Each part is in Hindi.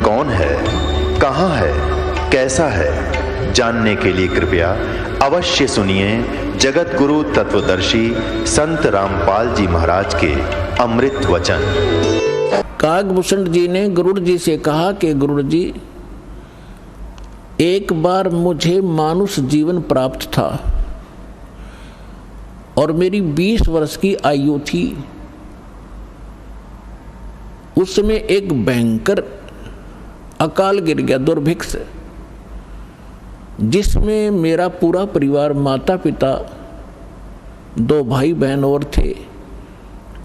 कौन है, कहां है, कैसा है, जानने के लिए कृपया अवश्य सुनिए जगत गुरु तत्वदर्शी संत रामपाल जी महाराज के अमृत वचन। कागभूषण जी ने गरुड़ जी से कहा कि गरुड़ जी, एक बार मुझे मानुष जीवन प्राप्त था और मेरी 20 वर्ष की आयु थी। उस समय एक भयंकर अकाल गिर गया, दुर्भिक्ष, जिसमें मेरा पूरा परिवार, माता पिता, 2 भाई बहन और थे,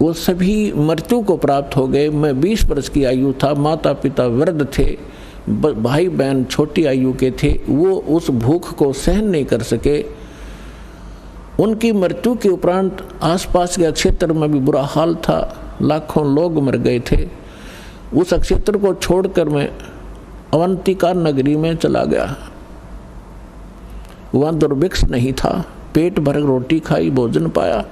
वो सभी मृत्यु को प्राप्त हो गए। मैं 20 वर्ष की आयु था, माता पिता वृद्ध थे, भाई बहन छोटी आयु के थे। वो उस भूख को सहन नहीं कर सके। उनकी मृत्यु के उपरांत आसपास के क्षेत्र में भी बुरा हाल था, लाखों लोग मर गए थे। उस क्षेत्र को छोड़कर मैं अवंतिका नगरी में चला गया। वहाँ दुर्भिक्ष नहीं था, पेट भर रोटी खाई, भोजन पाया,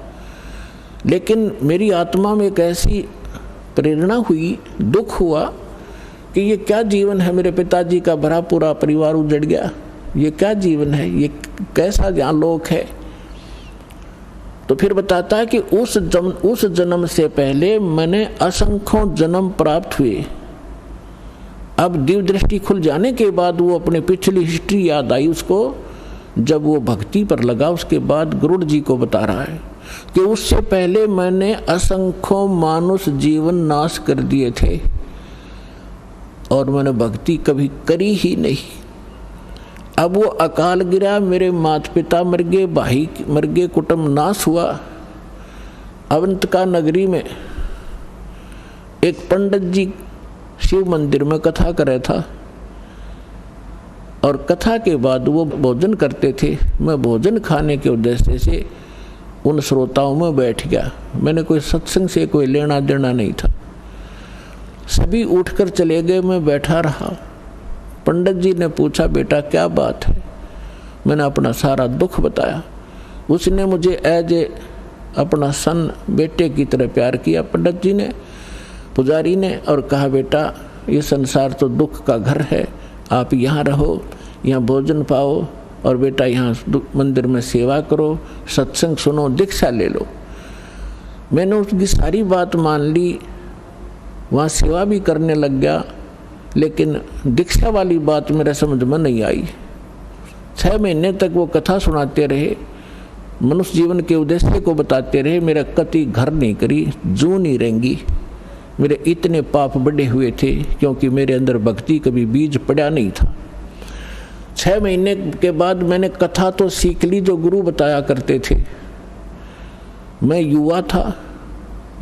लेकिन मेरी आत्मा में एक ऐसी प्रेरणा हुई, दुख हुआ कि ये क्या जीवन है। मेरे पिताजी का भरा पूरा परिवार उजड़ गया, ये क्या जीवन है, ये कैसा यहाँ लोक है। तो फिर बताता है कि उस जन्म से पहले मैंने असंख्यों जन्म प्राप्त हुए। अब दिव्य दृष्टि खुल जाने के बाद वो अपने पिछली हिस्ट्री याद आई उसको। जब वो भक्ति पर लगा, उसके बाद गरुड़ जी को बता रहा है कि उससे पहले मैंने असंख्यों मानुष जीवन नाश कर दिए थे और मैंने भक्ति कभी करी ही नहीं। अब वो अकाल गिरा, मेरे माता पिता मर गए, भाई मर गए, कुटुंब नाश हुआ। अवंतिका नगरी में एक पंडित जी शिव मंदिर में कथा कर रहा था और कथा के बाद वो भोजन करते थे। मैं भोजन खाने के उद्देश्य से उन श्रोताओं में बैठ गया। मैंने कोई सत्संग से कोई लेना देना नहीं था। सभी उठकर चले गए, मैं बैठा रहा। पंडित जी ने पूछा, बेटा क्या बात है? मैंने अपना सारा दुख बताया। उसने मुझे एज ए अपना सन, बेटे की तरह प्यार किया पंडित जी ने, पुजारी ने, और कहा, बेटा ये संसार तो दुख का घर है, आप यहाँ रहो, यहाँ भोजन पाओ और बेटा यहाँ मंदिर में सेवा करो, सत्संग सुनो, दीक्षा ले लो। मैंने उसकी सारी बात मान ली, वहाँ सेवा भी करने लग गया, लेकिन दीक्षा वाली बात मेरे समझ में नहीं आई। 6 महीने तक वो कथा सुनाते रहे, मनुष्य जीवन के उद्देश्य को बताते रहे। मेरा कति घर नहीं करी, जू नहीं रहेंगी। मेरे इतने पाप बढ़े हुए थे क्योंकि मेरे अंदर भक्ति कभी बीज पड़ा नहीं था। 6 महीने के बाद मैंने कथा तो सीख ली जो गुरु बताया करते थे। मैं युवा था,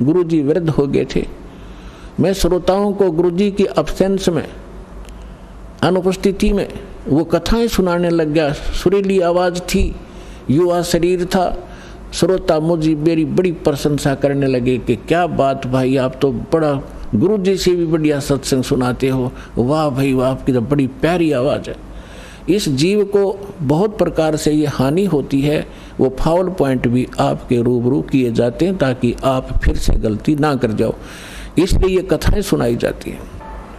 गुरु जी वृद्ध हो गए थे। मैं श्रोताओं को गुरु जी की अब्सेंस में, अनुपस्थिति में वो कथाएं सुनाने लग गया। सुरीली आवाज़ थी, युवा शरीर था। श्रोता मुझे मेरी बड़ी प्रशंसा करने लगे कि क्या बात भाई, आप तो बड़ा गुरु जी से भी बढ़िया सत्संग सुनाते हो, वाह भाई वाह, आपकी तो बड़ी प्यारी आवाज़ है। इस जीव को बहुत प्रकार से ये हानि होती है, वो फाउल पॉइंट भी आपके रूबरू किए जाते हैं ताकि आप फिर से गलती ना कर जाओ, इसलिए ये कथाएं सुनाई जाती हैं।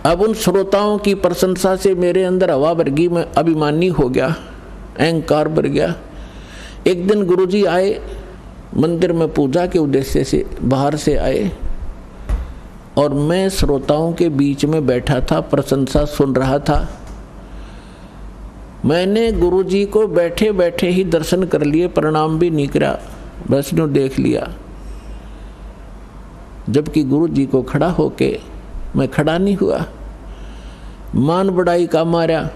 अब उन श्रोताओं की प्रशंसा से मेरे अंदर हवा भर गई, मैं अभिमानी हो गया, अहंकार भर गया। एक दिन गुरुजी आए, मंदिर में पूजा के उद्देश्य से बाहर से आए और मैं श्रोताओं के बीच में बैठा था, प्रशंसा सुन रहा था। मैंने गुरुजी को बैठे बैठे ही दर्शन कर लिए, प्रणाम भी नहीं करा, बस यूं देख लिया। जबकि गुरुजी को खड़ा होके मैं खड़ा नहीं हुआ। मान बढ़ाई का मारा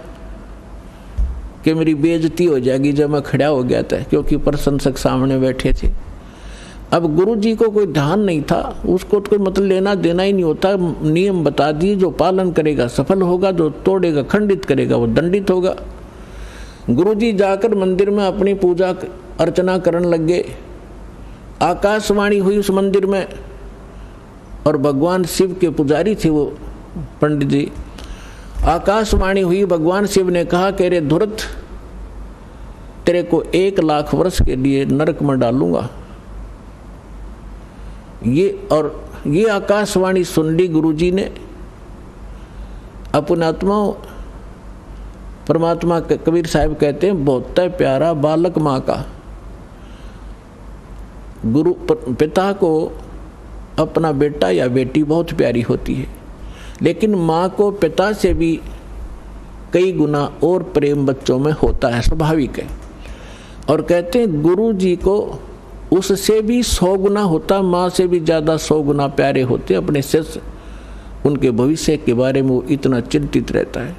कि मेरी बेइज्जती हो जाएगी जब मैं खड़ा हो गया था, क्योंकि प्रशंसक सामने बैठे थे। अब गुरुजी को कोई ध्यान नहीं था, उसको तो कोई मतलब लेना देना ही नहीं होता। नियम बता दिए, जो पालन करेगा सफल होगा, जो तोड़ेगा खंडित करेगा वो दंडित होगा। गुरुजी जाकर मंदिर में अपनी पूजा अर्चना करने लग गए। आकाशवाणी हुई उस मंदिर में और भगवान शिव के पुजारी थे वो पंडित जी। आकाशवाणी हुई, भगवान शिव ने कहा कि रे धुरत, तेरे को 1 लाख वर्ष के लिए नरक में डालूंगा। ये आकाशवाणी सुन ली गुरुजी ने। अपनात्मा परमात्मा कबीर साहब कहते हैं बहुत प्यारा बालक माँ का। गुरु पिता को अपना बेटा या बेटी बहुत प्यारी होती है, लेकिन माँ को पिता से भी कई गुना और प्रेम बच्चों में होता है, स्वाभाविक है। और कहते हैं गुरु जी को उससे भी 100 गुना होता, माँ से भी ज़्यादा 100 गुना प्यारे होते अपने शिष्य। उनके भविष्य के बारे में वो इतना चिंतित रहता है।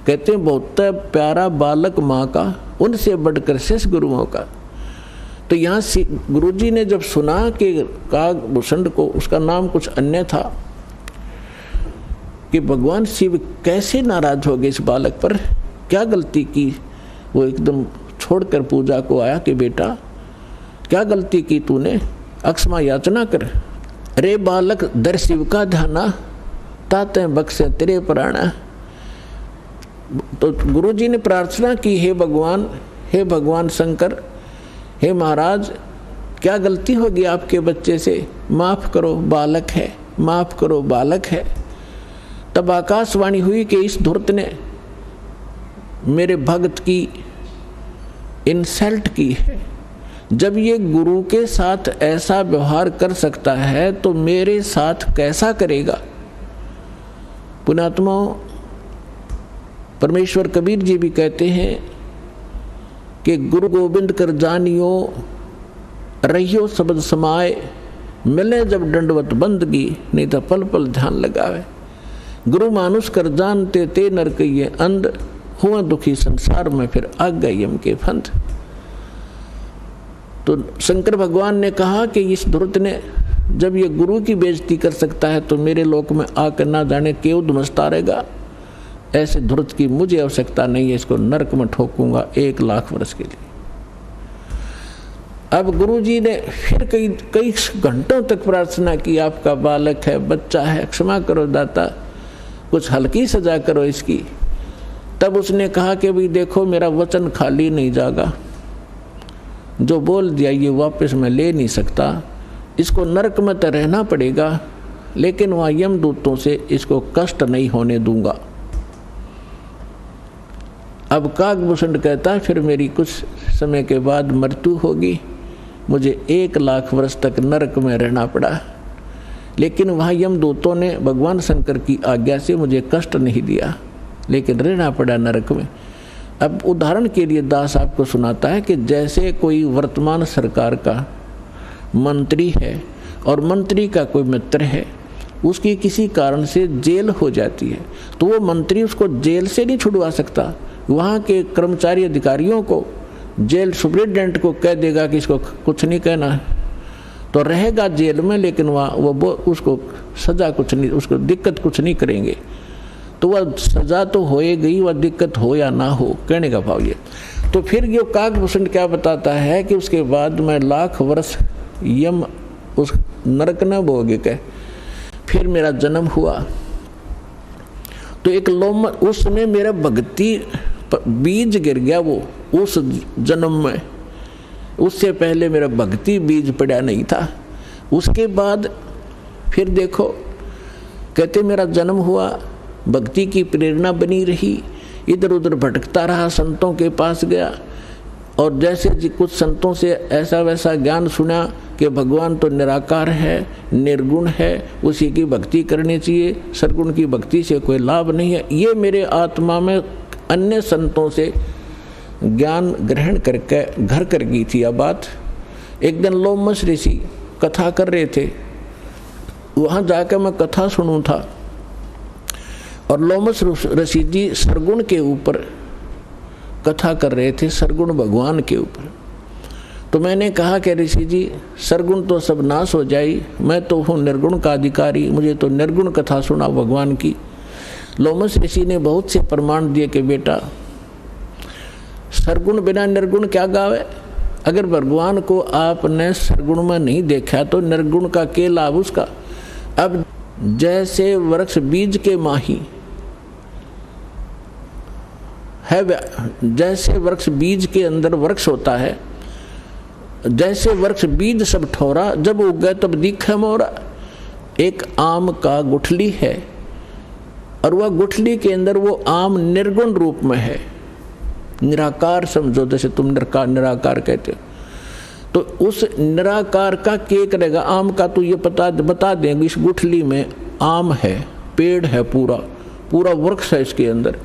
कहते हैं बहुत प्यारा बालक माँ का, उनसे बढ़कर शिष्य गुरुओं का। तो यहाँ गुरुजी ने जब सुना कि कागभूषण को, उसका नाम कुछ अन्य था, कि भगवान शिव कैसे नाराज हो गए इस बालक पर, क्या गलती की, वो एकदम छोड़कर पूजा को आया कि बेटा क्या गलती की तूने, अक्षमा याचना कर। रे बालक दर शिव का ध्याना, ताते बख्शे तेरे प्राणा। तो गुरुजी ने प्रार्थना की, हे भगवान शंकर, हे महाराज, क्या गलती होगी आपके बच्चे से, माफ़ करो बालक है, माफ़ करो बालक है। तब आकाशवाणी हुई कि इस धूर्त ने मेरे भक्त की इंसल्ट की है। जब ये गुरु के साथ ऐसा व्यवहार कर सकता है तो मेरे साथ कैसा करेगा। पुण्यात्माओं, परमेश्वर कबीर जी भी कहते हैं कि गुरु गोविंद कर जानियो, रहियो शब्द समाए, मिले जब दंडवत बंदगी, नहीं तो पल पल ध्यान लगावे। गुरु मानुष कर जानते ते नरक ये अंध, हुआ दुखी संसार में फिर आ गए यम के फंद। तो शंकर भगवान ने कहा कि इस धूर्त ने जब ये गुरु की बेइज्जती कर सकता है तो मेरे लोक में आकर ना जाने क्यों धुमसता रहेगा। ऐसे धूर्त की मुझे आवश्यकता नहीं है, इसको नरक में ठोकूंगा 1 लाख वर्ष के लिए। अब गुरुजी ने फिर कई घंटों तक प्रार्थना की, आपका बालक है, बच्चा है, क्षमा करो दाता, कुछ हल्की सजा करो इसकी। तब उसने कहा कि भाई देखो, मेरा वचन खाली नहीं जागा, जो बोल दिया ये वापस मैं ले नहीं सकता, इसको नरक में तो रहना पड़ेगा, लेकिन वहाँ यमदूतों से इसको कष्ट नहीं होने दूंगा। अब कागभूषण कहता, फिर मेरी कुछ समय के बाद मृत्यु होगी, मुझे 1 लाख वर्ष तक नरक में रहना पड़ा, लेकिन वहाँ यमदूतों ने भगवान शंकर की आज्ञा से मुझे कष्ट नहीं दिया, लेकिन रहना पड़ा नरक में। अब उदाहरण के लिए दास आपको सुनाता है कि जैसे कोई वर्तमान सरकार का मंत्री है और मंत्री का कोई मित्र है, उसकी किसी कारण से जेल हो जाती है, तो वो मंत्री उसको जेल से नहीं छुड़वा सकता। वहाँ के कर्मचारी अधिकारियों को, जेल सुप्रिटेंडेंट को कह देगा कि इसको कुछ नहीं कहना, तो रहेगा जेल में, लेकिन वहाँ वो उसको सज़ा कुछ नहीं, उसको दिक्कत कुछ नहीं करेंगे। तो वह सज़ा तो होएगी, वह दिक्कत हो या ना हो, कहने का भाव ये। तो फिर ये कागभूषण क्या बताता है कि उसके बाद मैं 1 लाख वर्ष यम उस नरक न भोगे के फिर मेरा जन्म हुआ। तो एक लोम उसमें मेरा भक्ति बीज गिर गया, वो उस जन्म में, उससे पहले मेरा भक्ति बीज पड़ा नहीं था। उसके बाद फिर देखो, कहते मेरा जन्म हुआ, भक्ति की प्रेरणा बनी रही, इधर उधर भटकता रहा, संतों के पास गया, और जैसे कुछ संतों से ऐसा वैसा ज्ञान सुना कि भगवान तो निराकार है, निर्गुण है, उसी की भक्ति करनी चाहिए, सरगुण की भक्ति से कोई लाभ नहीं है। ये मेरे आत्मा में अन्य संतों से ज्ञान ग्रहण करके घर कर गई थी। अब बात एक दिन लोमस ऋषि कथा कर रहे थे, वहाँ जाकर मैं कथा सुनूं था, और लोमस ऋषि जी सरगुण के ऊपर कथा कर रहे थे, सरगुण भगवान के ऊपर। तो मैंने कहा कि ऋषि जी, सरगुण तो सब नाश हो जाए, मैं तो हूँ निर्गुण का अधिकारी, मुझे तो निर्गुण कथा सुना भगवान की। लोमस ऋषि ने बहुत से प्रमाण दिए कि बेटा, सरगुण बिना निर्गुण क्या गावे। अगर भगवान को आपने सरगुण में नहीं देखा तो निर्गुण का क्या लाभ उसका। अब जैसे वृक्ष बीज के माही है, जैसे वृक्ष बीज के अंदर वृक्ष होता है, जैसे वृक्ष बीज सब ठोरा, जब उग गए तब दिखे मोरा। एक आम का गुठली है, और वह गुठली के अंदर वो आम निर्गुण रूप में है, निराकार समझो, जैसे तुम निराकार कहते हो। तो उस निराकार का क्या करेगा? आम का तो ये बता देंगे इस गुठली में आम है, पेड़ है, पूरा वृक्ष है इसके अंदर।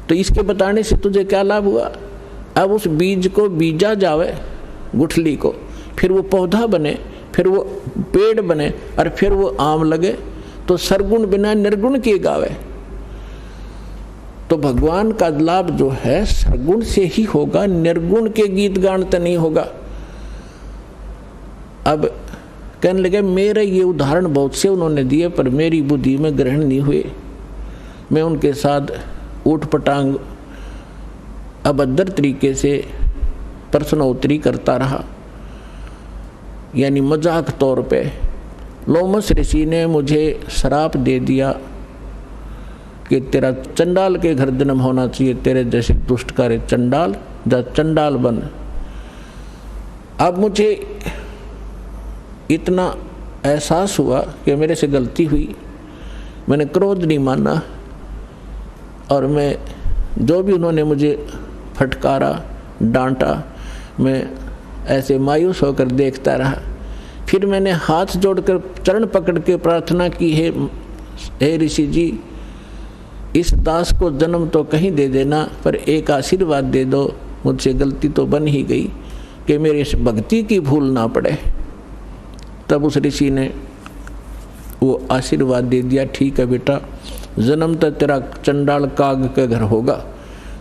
तो इसके बताने से तुझे क्या लाभ हुआ? अब उस बीज को बीजा जावे गुठली को, फिर वो पौधा बने, फिर वो पेड़ बने और फिर वो आम लगे। तो सरगुण बिना निर्गुण किए गावे। तो भगवान का लाभ जो है सरगुण से ही होगा, निर्गुण के गीत गान तो नहीं होगा। अब कहने लगे मेरे ये उदाहरण बहुत से उन्होंने दिए पर मेरी बुद्धि में ग्रहण नहीं हुए। मैं उनके साथ ऊट पटांग अभद्र तरीके से प्रश्नोत्तरी करता रहा, यानी मजाक तौर पे। लोमस ऋषि ने मुझे श्राप दे दिया कि तेरा चंडाल के घर जन्म होना चाहिए, तेरे जैसे दुष्ट कार्य चंडाल, चंडाल बन। अब मुझे इतना एहसास हुआ कि मेरे से गलती हुई, मैंने क्रोध नहीं माना और मैं जो भी उन्होंने मुझे फटकारा डांटा, मैं ऐसे मायूस होकर देखता रहा। फिर मैंने हाथ जोड़कर चरण पकड़ के प्रार्थना की, हे ऋषि जी, इस दास को जन्म तो कहीं दे देना पर एक आशीर्वाद दे दो, मुझसे गलती तो बन ही गई कि मेरी इस भक्ति की भूल ना पड़े। तब उस ऋषि ने वो आशीर्वाद दे दिया, ठीक है बेटा, जन्म तो तेरा चंडाल काग के घर होगा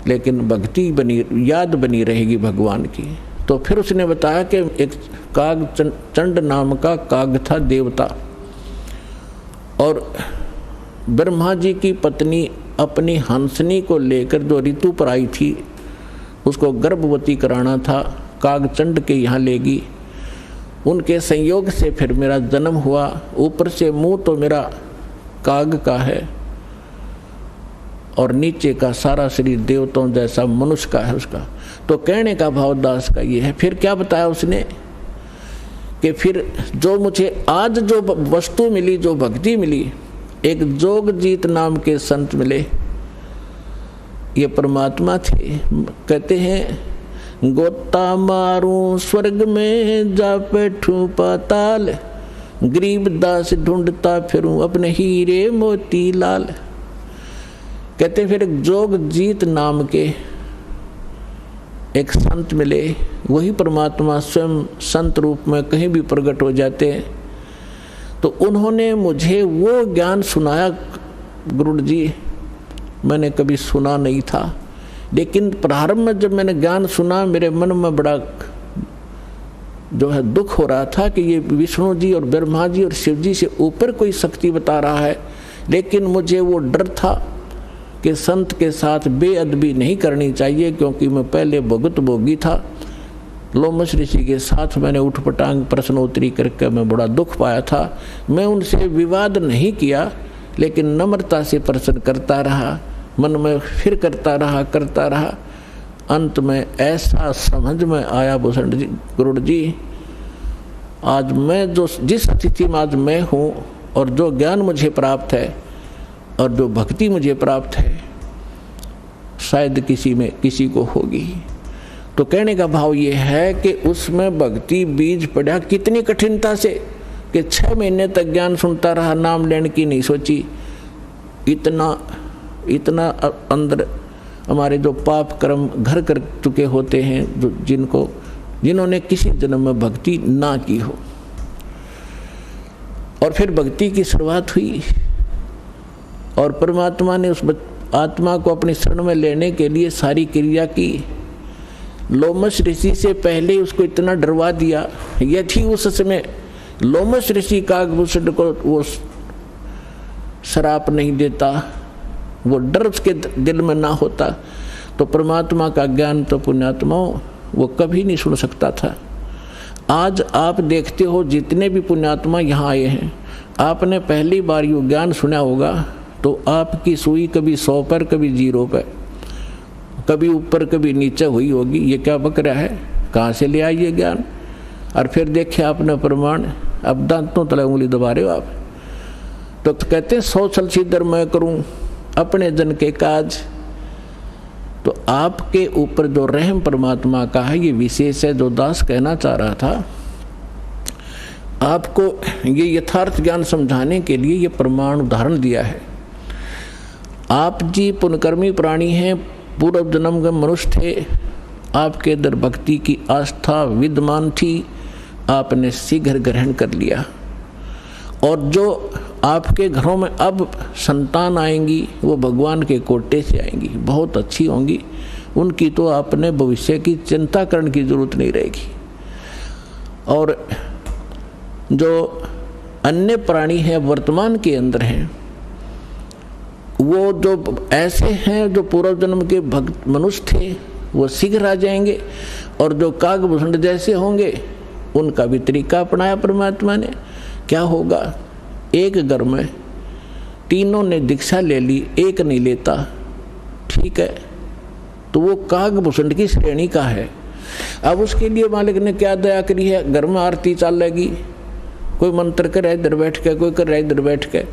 लेकिन भक्ति बनी, याद बनी रहेगी भगवान की। तो फिर उसने बताया कि एक काग, चंड नाम का काग था देवता, और ब्रह्मा जी की पत्नी अपनी हंसनी को लेकर जो ऋतु पर आई थी उसको गर्भवती कराना था, काग चंड के यहाँ लेगी। उनके संयोग से फिर मेरा जन्म हुआ। ऊपर से मुंह तो मेरा काग का है और नीचे का सारा शरीर देवताओं जैसा मनुष्य का है उसका। तो कहने का भाव दास का ये है। फिर क्या बताया उसने कि फिर जो मुझे आज जो वस्तु मिली, जो भक्ति मिली, एक जोगजीत नाम के संत मिले, ये परमात्मा थे। कहते हैं गोता मारूं स्वर्ग में जा बैठूं पाताल, गरीब दास ढूंढता फिरूं अपने हीरे मोती लाल। कहते फिर जोगजीत नाम के एक संत मिले, वही परमात्मा स्वयं संत रूप में कहीं भी प्रकट हो जाते हैं। तो उन्होंने मुझे वो ज्ञान सुनाया, गुरु जी मैंने कभी सुना नहीं था, लेकिन प्रारंभ में जब मैंने ज्ञान सुना मेरे मन में बड़ा जो है दुख हो रहा था कि ये विष्णु जी और ब्रह्मा जी और शिव जी से ऊपर कोई शक्ति बता रहा है। लेकिन मुझे वो डर था कि संत के साथ बेअदबी नहीं करनी चाहिए, क्योंकि मैं पहले भुगत भोगी था। लोमस ऋषि के साथ मैंने उठपटांग प्रश्नोत्तरी करके मैं बड़ा दुख पाया था। मैं उनसे विवाद नहीं किया, लेकिन नम्रता से प्रश्न करता रहा, मन में फिर करता रहा। अंत में ऐसा समझ में आया भूषण जी, गुरु जी, आज मैं जिस स्थिति में आज मैं हूँ और जो ज्ञान मुझे प्राप्त है और जो भक्ति मुझे प्राप्त है, शायद किसी को होगी। तो कहने का भाव ये है कि उसमें भक्ति बीज पड़ा कितनी कठिनता से कि 6 महीने तक ज्ञान सुनता रहा, नाम लेने की नहीं सोची। इतना अंदर हमारे जो पाप कर्म घर कर चुके होते हैं, जिन्होंने किसी जन्म में भक्ति ना की हो। और फिर भक्ति की शुरुआत हुई और परमात्मा ने उस आत्मा को अपनी शरण में लेने के लिए सारी क्रिया की। लोमस ऋषि से पहले उसको इतना डरवा दिया, यदि उस समय लोमस ऋषि कागभूषण को वो श्राप नहीं देता, वो डर उसके दिल में ना होता, तो परमात्मा का ज्ञान तो पुण्यात्माओं वो कभी नहीं सुन सकता था। आज आप देखते हो जितने भी पुण्यात्मा यहाँ आए हैं, आपने पहली बार ये ज्ञान सुना होगा तो आपकी सुई कभी 100 पर, कभी 0 पर, कभी ऊपर कभी नीचे हुई होगी। ये क्या बक रहा है, कहाँ से ले आइए ज्ञान। और फिर देखे आपने प्रमाण, अब दांतों तले उंगली दबा रहे हो आप। तो कहते हैं 100 छल सीधर मैं करूं, अपने जन के काज। तो आपके ऊपर जो रहम परमात्मा का है ये विशेष है। जो दास कहना चाह रहा था, आपको ये यथार्थ ज्ञान समझाने के लिए ये प्रमाण उदाहरण दिया है। आप जी पुण्यकर्मी प्राणी हैं, पूर्व जन्म के मनुष्य थे, आपके अंदर भक्ति की आस्था विद्यमान थी, आपने शीघ्र ग्रहण कर लिया। और जो आपके घरों में अब संतान आएंगी वो भगवान के कोटे से आएंगी, बहुत अच्छी होंगी, उनकी तो आपने भविष्य की चिंता करने की जरूरत नहीं रहेगी। और जो अन्य प्राणी हैं वर्तमान के अंदर हैं, वो जो ऐसे हैं जो पूर्व जन्म के भक्त मनुष्य थे वो शीघ्र आ जाएंगे। और जो कागभूषण जैसे होंगे उनका भी तरीका अपनाया परमात्मा ने। क्या होगा, एक घर में तीनों ने दीक्षा ले ली, एक नहीं लेता, ठीक है, तो वो कागभूषण की श्रेणी का है। अब उसके लिए मालिक ने क्या दया करी है, घर में आरती चलेगी, कोई मंत्र करे इधर बैठ के, कोई करे इधर बैठ के,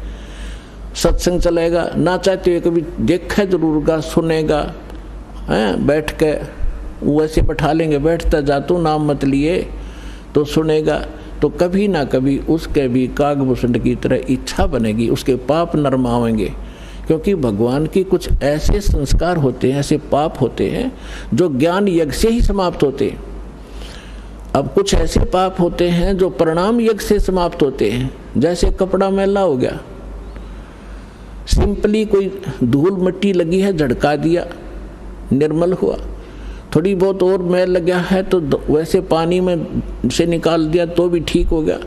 सत्संग चलेगा, ना चाहते हुए कभी देखा जरूर गा, सुनेगा, हैं बैठ के वैसे बैठा लेंगे, बैठता जा तू नाम मत लिए तो सुनेगा। तो कभी ना कभी उसके भी कागभूषण की तरह इच्छा बनेगी, उसके पाप नरमावेंगे। क्योंकि भगवान की कुछ ऐसे संस्कार होते हैं, ऐसे पाप होते हैं जो ज्ञान यज्ञ से ही समाप्त होते हैं। अब कुछ ऐसे पाप होते हैं जो प्रणाम यज्ञ से समाप्त होते हैं। जैसे कपड़ा मैला हो गया, सिंपली कोई धूल मिट्टी लगी है झड़का दिया, निर्मल हुआ। थोड़ी बहुत और मैल लगा है तो वैसे पानी में से निकाल दिया तो भी ठीक हो गया।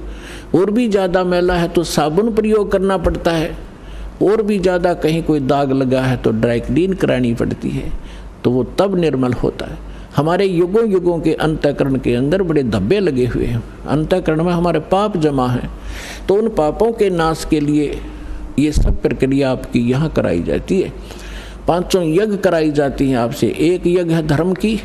और भी ज़्यादा मैला है तो साबुन प्रयोग करना पड़ता है। और भी ज़्यादा कहीं कोई दाग लगा है तो ड्राई क्लीन करानी पड़ती है, तो वो तब निर्मल होता है। हमारे युगों युगों के अंतःकरण के अंदर बड़े धब्बे लगे हुए हैं, अंतःकरण में हमारे पाप जमा हैं। तो उन पापों के नाश के लिए ये सब प्रक्रिया आपकी यहाँ कराई जाती है। 5 यज्ञ कराई जाती हैं आपसे। एक यज्ञ है धर्म की।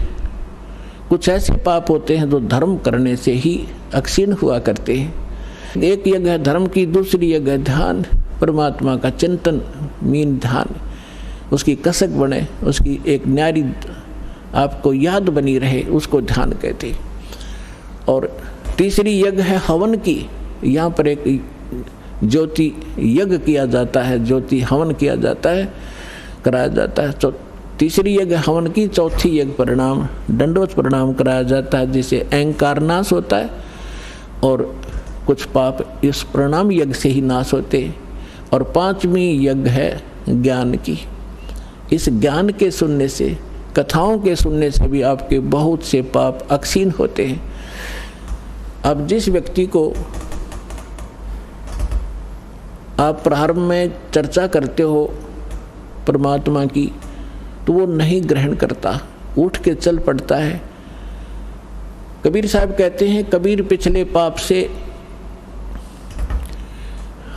कुछ ऐसे पाप होते हैं जो धर्म करने से ही अक्षीण हुआ करते हैं। एक यज्ञ है धर्म की, दूसरी यज्ञ है ध्यान, परमात्मा का चिंतन, मीन ध्यान, उसकी कसक बने, उसकी एक न्यारी आपको याद बनी रहे, उसको ध्यान कहते हैं। और तीसरी यज्ञ है हवन की। यहाँ पर एक ज्योति यज्ञ किया जाता है, ज्योति हवन किया जाता है, कराया जाता है। तीसरी यज्ञ हवन की, चौथी यज्ञ प्रणाम, दंडवत प्रणाम कराया जाता है, जिससे अहंकार नाश होता है और कुछ पाप इस प्रणाम यज्ञ से ही नाश होते हैं। और 5वीं यज्ञ है ज्ञान की। इस ज्ञान के सुनने से, कथाओं के सुनने से भी आपके बहुत से पाप अक्षीण होते हैं। अब जिस व्यक्ति को आप प्रारंभ में चर्चा करते हो परमात्मा की, तो वो नहीं ग्रहण करता, उठ के चल पड़ता है। कबीर साहब कहते हैं, कबीर पिछले पाप से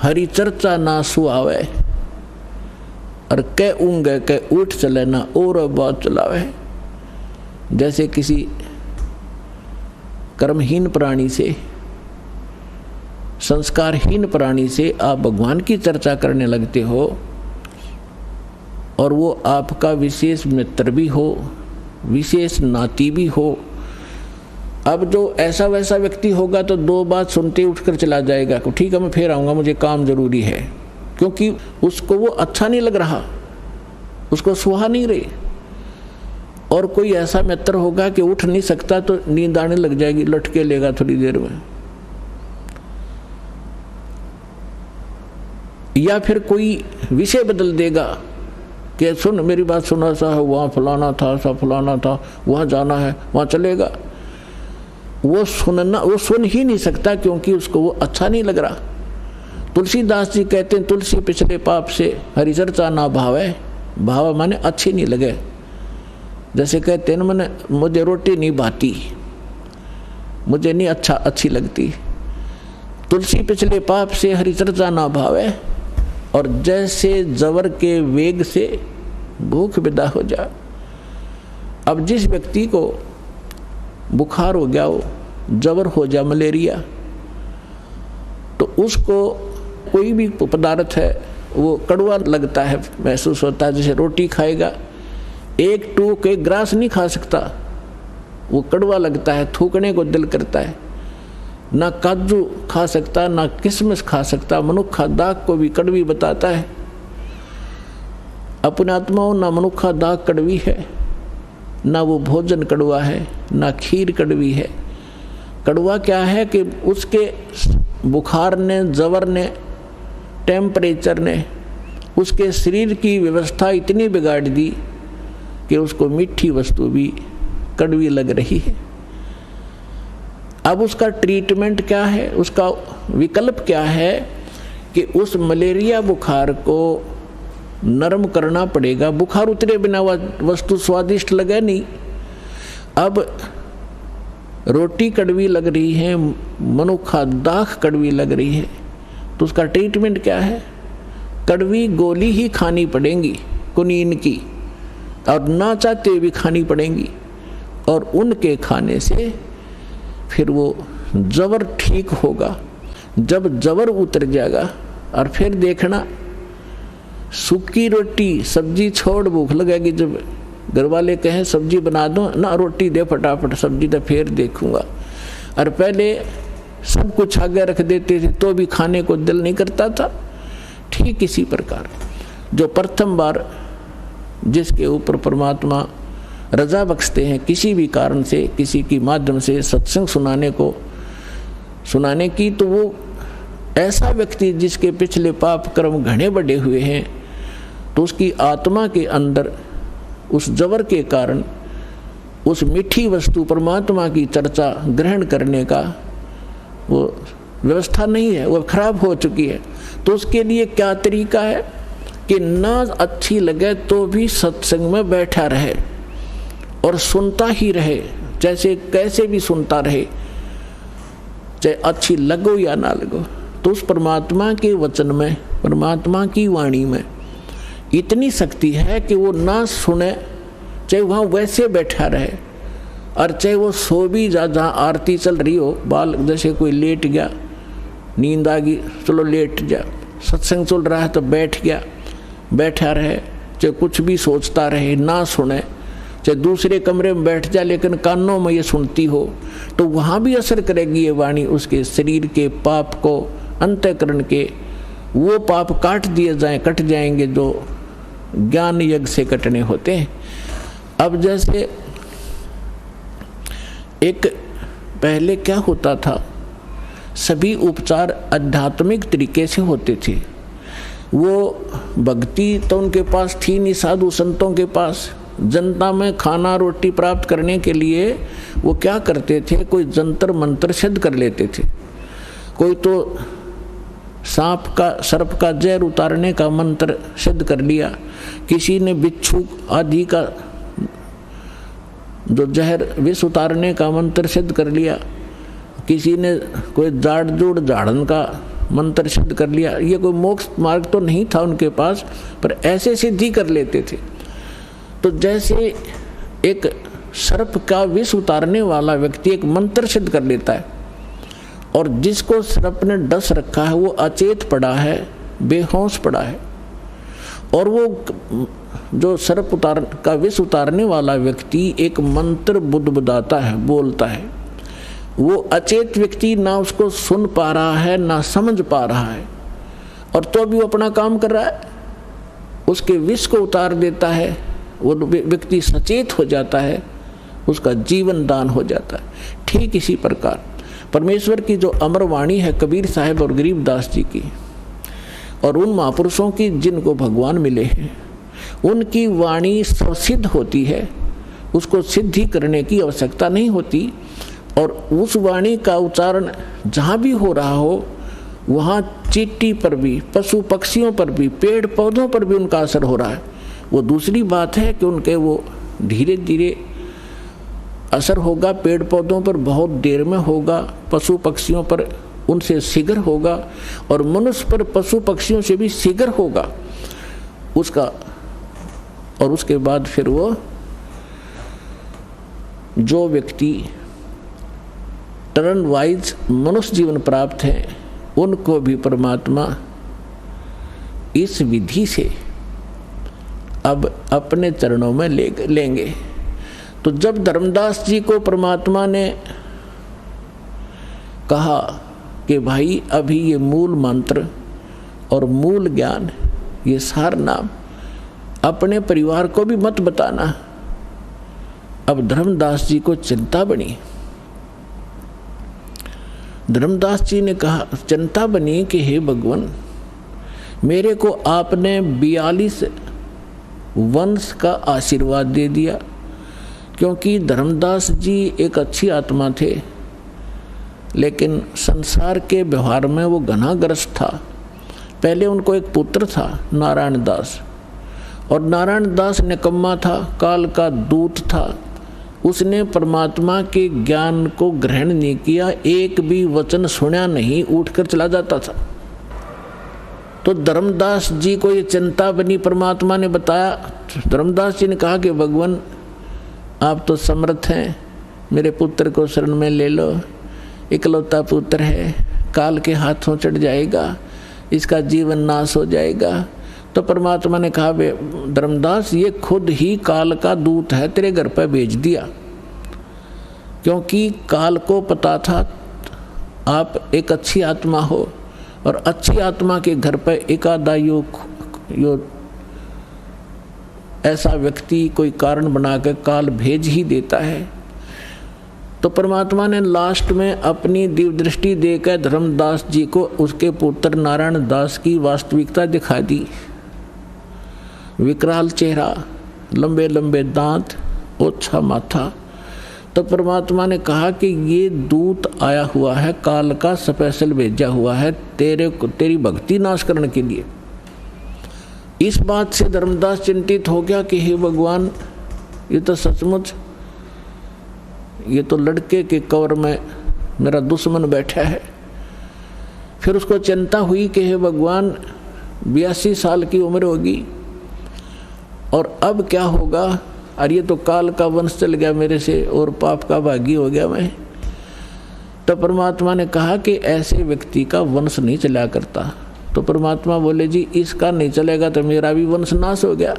हरि चर्चा ना सुआवे, और कै ऊँगे कै उठ चले ना और बात चलावे। जैसे किसी कर्महीन प्राणी से, संस्कारहीन प्राणी से आप भगवान की चर्चा करने लगते हो, और वो आपका विशेष मित्र भी हो, विशेष नाती भी हो। अब जो ऐसा वैसा व्यक्ति होगा तो 2 बात सुनते उठकर चला जाएगा, ठीक है मैं फिर आऊँगा, मुझे काम जरूरी है, क्योंकि उसको वो अच्छा नहीं लग रहा, उसको सुहा नहीं रही। और कोई ऐसा मित्र होगा कि उठ नहीं सकता तो नींद आने लग जाएगी, लटके लेगा थोड़ी देर में। या फिर कोई विषय बदल देगा कि सुन मेरी बात सुना, सा है वहाँ फलाना था, सा फलाना था, वहाँ जाना है, वहाँ चलेगा। वो सुन ही नहीं सकता, क्योंकि उसको वो अच्छा नहीं लग रहा। तुलसीदास जी कहते हैं, तुलसी पिछले पाप से हरि चर्चा ना भावे। भावा माने अच्छी नहीं लगे। जैसे कहते हैं मैंने, मुझे रोटी नहीं भाती, मुझे नहीं अच्छी लगती। तुलसी पिछले पाप से हरि चर्चा ना भावे, और जैसे जवर के वेग से भूख विदा हो जा। अब जिस व्यक्ति को बुखार हो गया हो, जवर हो जा, मलेरिया, तो उसको कोई भी पदार्थ है वो कड़वा लगता है, महसूस होता है। जैसे रोटी खाएगा, एक टूक एक ग्रास नहीं खा सकता, वो कड़वा लगता है, थूकने को दिल करता है। ना काजू खा सकता, ना किशमिश खा सकता। मनुखा दाग को भी कड़वी बताता है। अपने आत्माओं ना मनुखा दाग कड़वी है, ना वो भोजन कड़वा है, ना खीर कड़वी है। कड़वा क्या है कि उसके बुखार ने, जवर ने, टेम्परेचर ने उसके शरीर की व्यवस्था इतनी बिगाड़ दी कि उसको मीठी वस्तु भी कड़वी लग रही है। अब उसका ट्रीटमेंट क्या है, उसका विकल्प क्या है कि उस मलेरिया बुखार को नरम करना पड़ेगा। बुखार उतरे बिना वस्तु स्वादिष्ट लगे नहीं। अब रोटी कड़वी लग रही है, मनुखा दाख कड़वी लग रही है, तो उसका ट्रीटमेंट क्या है? कड़वी गोली ही खानी पड़ेंगी कुनीन की, और ना चाहते भी खानी पड़ेंगी। और उनके खाने से फिर वो जबर ठीक होगा। जब जबर उतर जाएगा और फिर देखना, सूखी रोटी सब्जी छोड़ भूख लगेगी। जब घर वाले कहें सब्जी बना दो ना, रोटी दे फटाफट, सब्जी तो फिर देखूंगा। और पहले सब कुछ आगे रख देते थे तो भी खाने को दिल नहीं करता था। ठीक इसी प्रकार जो प्रथम बार जिसके ऊपर परमात्मा रजा बख्शते हैं किसी भी कारण से, किसी की माध्यम से सत्संग सुनाने की, तो वो ऐसा व्यक्ति जिसके पिछले पाप कर्म घने बढ़े हुए हैं, तो उसकी आत्मा के अंदर उस जबर के कारण उस मीठी वस्तु परमात्मा की चर्चा ग्रहण करने का वो व्यवस्था नहीं है, वो खराब हो चुकी है। तो उसके लिए क्या तरीका है कि ना अच्छी लगे तो भी सत्संग में बैठा रहे और सुनता ही रहे, जैसे कैसे भी सुनता रहे, चाहे अच्छी लगो या ना लगो। तो उस परमात्मा के वचन में, परमात्मा की वाणी में इतनी शक्ति है कि वो ना सुने, चाहे वहाँ वैसे बैठा रहे, और चाहे वो सो भी जहाँ आरती चल रही हो, बाल जैसे कोई लेट गया, नींद आ गई, चलो लेट जा, सत्संग चल रहा है तो बैठ गया, बैठा रहे, चाहे कुछ भी सोचता रहे, ना सुने, चाहे दूसरे कमरे में बैठ जा लेकिन कानों में ये सुनती हो, तो वहाँ भी असर करेगी ये वाणी। उसके शरीर के पाप को, अंतःकरण के वो पाप काट दिए जाएं, कट जाएंगे जो ज्ञान यज्ञ से कटने होते हैं। अब जैसे एक पहले क्या होता था, सभी उपचार आध्यात्मिक तरीके से होते थे। वो भक्ति तो उनके पास थी नहीं, साधु संतों के पास। जनता में खाना रोटी प्राप्त करने के लिए वो क्या करते थे, कोई जंतर मंत्र सिद्ध कर लेते थे। कोई तो सांप का, सर्प का जहर उतारने का मंत्र सिद्ध कर लिया, किसी ने बिच्छू आदि का जो जहर विष उतारने का मंत्र सिद्ध कर लिया, किसी ने कोई जाड़ जोड़ झाड़न का मंत्र सिद्ध कर लिया। ये कोई मोक्ष मार्ग तो नहीं था उनके पास, पर ऐसे सिद्धि कर लेते थे। तो जैसे एक सर्प का विष उतारने वाला व्यक्ति एक मंत्र सिद्ध कर लेता है, और जिसको सर्प ने डस रखा है वो अचेत पड़ा है, बेहोश पड़ा है, और वो जो सर्प का विष उतारने वाला व्यक्ति एक मंत्र बुदबुदाता है, बोलता है। वो अचेत व्यक्ति ना उसको सुन पा रहा है, ना समझ पा रहा है, और तो भी वो अपना काम कर रहा है, उसके विष को उतार देता है। वो व्यक्ति सचेत हो जाता है, उसका जीवन दान हो जाता है। ठीक इसी प्रकार परमेश्वर की जो अमर वाणी है कबीर साहब और गरीबदास जी की, और उन महापुरुषों की जिनको भगवान मिले हैं, उनकी वाणी स्वसिद्ध होती है, उसको सिद्धि करने की आवश्यकता नहीं होती। और उस वाणी का उच्चारण जहाँ भी हो रहा हो, वहाँ चींटी पर भी, पशु पक्षियों पर भी, पेड़ पौधों पर भी उनका असर हो रहा है। वो दूसरी बात है कि उनके वो धीरे धीरे असर होगा, पेड़ पौधों पर बहुत देर में होगा, पशु पक्षियों पर उनसे शीघ्र होगा, और मनुष्य पर पशु पक्षियों से भी शीघ्र होगा उसका। और उसके बाद फिर वो जो व्यक्ति टर्न वाइज मनुष्य जीवन प्राप्त है, उनको भी परमात्मा इस विधि से अब अपने चरणों में लेंगे। तो जब धर्मदास जी को परमात्मा ने कहा कि भाई अभी ये मूल मंत्र और मूल ज्ञान, ये सार नाम अपने परिवार को भी मत बताना, अब धर्मदास जी को चिंता बनी। धर्मदास जी ने कहा, चिंता बनी कि हे भगवान, मेरे को आपने 42 वंश का आशीर्वाद दे दिया, क्योंकि धर्मदास जी एक अच्छी आत्मा थे, लेकिन संसार के व्यवहार में वो घनाग्रस्त था। पहले उनको एक पुत्र था नारायण दास, और नारायण दास निकम्मा था, काल का दूत था। उसने परमात्मा के ज्ञान को ग्रहण नहीं किया, एक भी वचन सुना नहीं, उठकर चला जाता था। तो धर्मदास जी को ये चिंता बनी, परमात्मा ने बताया। धर्मदास जी ने कहा कि भगवान आप तो समर्थ हैं, मेरे पुत्र को शरण में ले लो, इकलौता पुत्र है, काल के हाथों चढ़ जाएगा, इसका जीवन नाश हो जाएगा। तो परमात्मा ने कहा, धर्मदास ये खुद ही काल का दूत है, तेरे घर पर भेज दिया, क्योंकि काल को पता था आप एक अच्छी आत्मा हो, और अच्छी आत्मा के घर पर एकादा यो ऐसा व्यक्ति कोई कारण बनाकर काल भेज ही देता है। तो परमात्मा ने लास्ट में अपनी दिव्य दृष्टि देकर धर्मदास जी को उसके पुत्र नारायण दास की वास्तविकता दिखा दी। विकराल चेहरा, लंबे लंबे दांत, ओछा माथा। तो परमात्मा ने कहा कि ये दूत आया हुआ है, काल का स्पेशल भेजा हुआ है तेरी भक्ति नाश करने के लिए। इस बात से धर्मदास चिंतित हो गया कि हे भगवान, ये तो सचमुच, ये तो लड़के के कवर में मेरा दुश्मन बैठा है। फिर उसको चिंता हुई कि हे भगवान, 82 साल की उम्र होगी और अब क्या होगा, और ये तो काल का वंश चल गया मेरे से और पाप का भागी हो गया मैं। तो परमात्मा ने कहा कि ऐसे व्यक्ति का वंश नहीं चला करता। तो परमात्मा बोले, जी इसका नहीं चलेगा तो मेरा भी वंश नाश हो गया।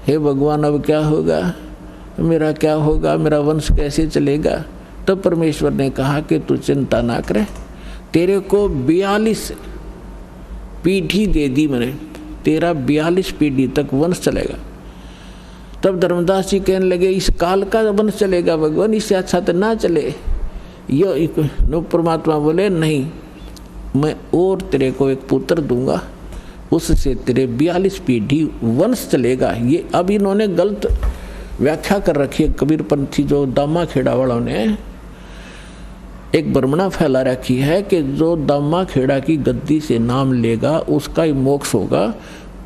हे भगवान, अब क्या होगा, मेरा क्या होगा, मेरा वंश कैसे चलेगा। तो परमेश्वर ने कहा कि तू चिंता ना करे, तेरे को 42 पीढ़ी दे दी मैंने, तेरा 42 पीढ़ी तक वंश चलेगा। तब धर्मदास जी कहने लगे, इस काल का वंश चलेगा भगवान, इससे अच्छा तो ना चले। यो परमात्मा बोले, नहीं, मैं और तेरे को एक पुत्र दूंगा, उससे तेरे 42 पीढ़ी वंश चलेगा। ये अब इन्होंने गलत व्याख्या कर रखी है, कबीरपंथी जो दामा खेड़ा वालों ने एक भ्रमणा फैला रखी है कि जो दामा खेड़ा की गद्दी से नाम लेगा उसका ही मोक्ष होगा।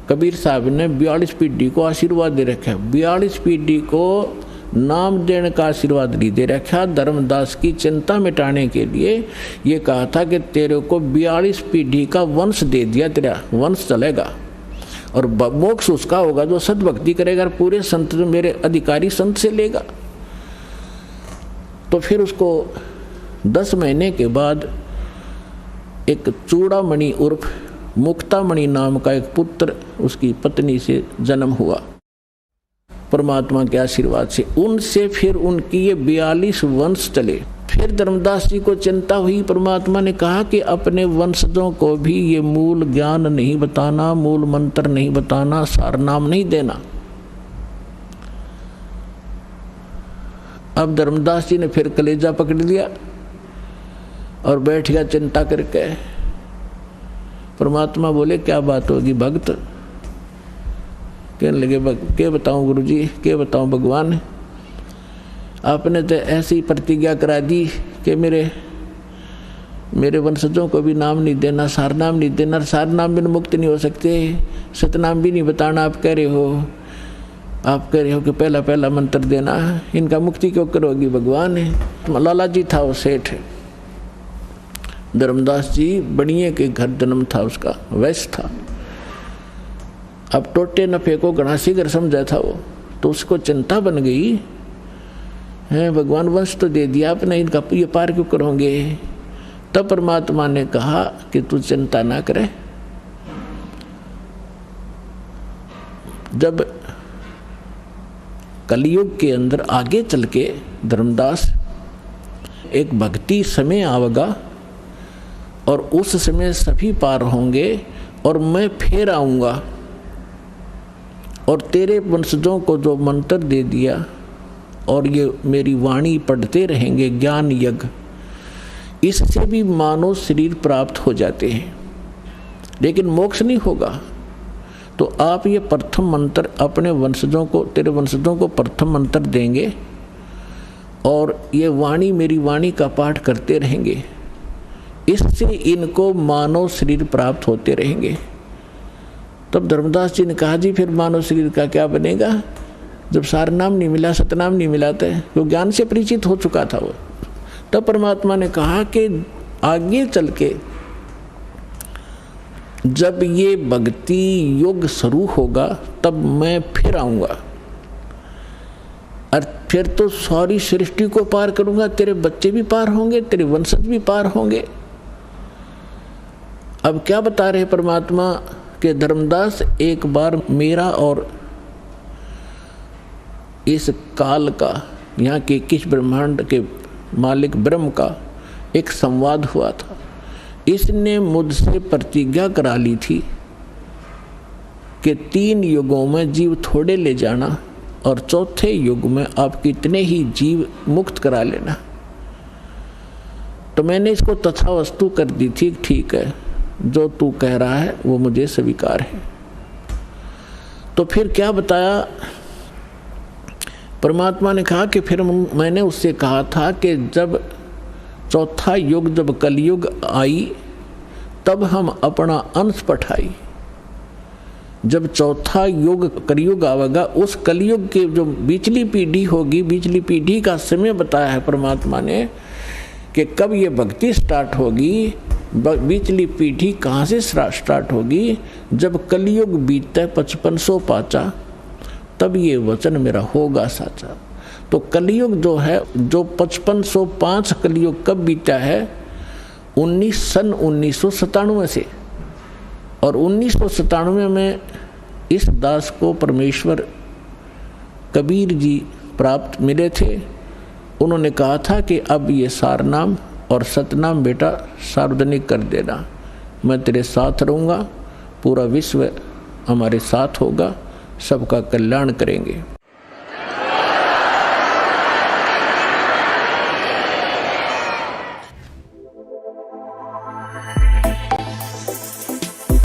कबीर साहब ने 42 पीढ़ी को आशीर्वाद दे रखा है, 42 पीढ़ी को नाम देने का आशीर्वाद नहीं दे रखा। धर्मदास की चिंता मिटाने के लिए ये कहा था कि तेरे को 42 पीढ़ी का वंश दे दिया, तेरा वंश चलेगा और मोक्ष उसका होगा जो सद्भक्ति करेगा, पूरे संत मेरे अधिकारी संत से लेगा। तो फिर उसको 10 महीने के बाद एक चूड़ामणि उर्फ मुक्तामणि नाम का एक पुत्र उसकी पत्नी से जन्म हुआ परमात्मा के आशीर्वाद से। उनसे फिर उनकी ये 42 वंश चले। फिर धर्मदास जी को चिंता हुई, परमात्मा ने कहा कि अपने वंशजों को भी ये मूल ज्ञान नहीं बताना, मूल मंत्र नहीं बताना, सार नाम नहीं देना। अब धर्मदास जी ने फिर कलेजा पकड़ लिया और बैठ गया चिंता करके। परमात्मा बोले, क्या बात होगी भक्त? कहने लगे, क्या बताऊं गुरुजी, क्या बताऊं भगवान, आपने तो ऐसी प्रतिज्ञा करा दी कि मेरे वंशजों को भी नाम नहीं देना, सार नाम नहीं देना, सार नाम बिन मुक्त नहीं हो सकते, सतनाम भी नहीं बताना। आप कह रहे हो कि पहला पहला मंत्र देना, इनका मुक्ति क्यों करोगी भगवान? लाला जी था वो सेठ, धर्मदास जी बनिए के घर जन्म था उसका, वैश्य था। अब टोटे नफे को गणासी घर समझा था वो, तो उसको चिंता बन गई है, भगवान वंश तो दे दिया आपने, इनका ये पार क्यों करोगे? तब परमात्मा ने कहा कि तू चिंता ना करे, जब कलयुग के अंदर आगे चल के धर्मदास एक भक्ति समय आवेगा और उस समय सभी पार होंगे और मैं फिर आऊँगा और तेरे वंशजों को जो मंत्र दे दिया और ये मेरी वाणी पढ़ते रहेंगे ज्ञान यज्ञ, इससे भी मानव शरीर प्राप्त हो जाते हैं, लेकिन मोक्ष नहीं होगा। तो आप ये प्रथम मंत्र अपने वंशजों को, तेरे वंशजों को प्रथम मंत्र देंगे और ये वाणी मेरी वाणी का पाठ करते रहेंगे, इससे इनको मानव शरीर प्राप्त होते रहेंगे। तब धर्मदास जी ने कहा जी फिर मानव शरीर का क्या बनेगा, जब सार नाम नहीं मिला, सतनाम नहीं मिला था, वो ज्ञान से परिचित हो चुका था वो। तब परमात्मा ने कहा कि आगे चल के जब ये भक्ति योग शुरू होगा तब मैं फिर आऊँगा और फिर तो सारी सृष्टि को पार करूँगा, तेरे बच्चे भी पार होंगे, तेरे वंशज भी पार होंगे। अब क्या बता रहे परमात्मा कि धर्मदास एक बार मेरा और इस काल का, यहाँ के किस ब्रह्मांड के मालिक ब्रह्म का एक संवाद हुआ था। इसने मुझसे प्रतिज्ञा करा ली थी कि 3 युगों में जीव थोड़े ले जाना और चौथे युग में आप कितने ही जीव मुक्त करा लेना। तो मैंने इसको तथा वस्तु कर दी थी, ठीक है जो तू कह रहा है वो मुझे स्वीकार है। तो फिर क्या बताया परमात्मा ने कहा कि फिर मैंने उससे कहा था कि जब चौथा युग, जब कलयुग आई तब हम अपना अंश पठाई। जब चौथा युग कलयुग आवेगा, उस कलयुग के जो बीचली पीढ़ी होगी, बीचली पीढ़ी का समय बताया है परमात्मा ने कि कब ये भक्ति स्टार्ट होगी। बीचली पीढ़ी कहाँ से स्टार्ट होगी, जब कलयुग बीतता 5500 पाचा, तब ये वचन मेरा होगा साचा। तो कलयुग जो है, जो 5505 कलयुग कब बीता है, सन 1997 से। और 1997 में इस दास को परमेश्वर कबीर जी प्राप्त मिले थे। उन्होंने कहा था कि अब ये सारनाम और सतनाम बेटा सार्वजनिक कर देना, मैं तेरे साथ रहूँगा, पूरा विश्व हमारे साथ होगा, सबका कल्याण करेंगे।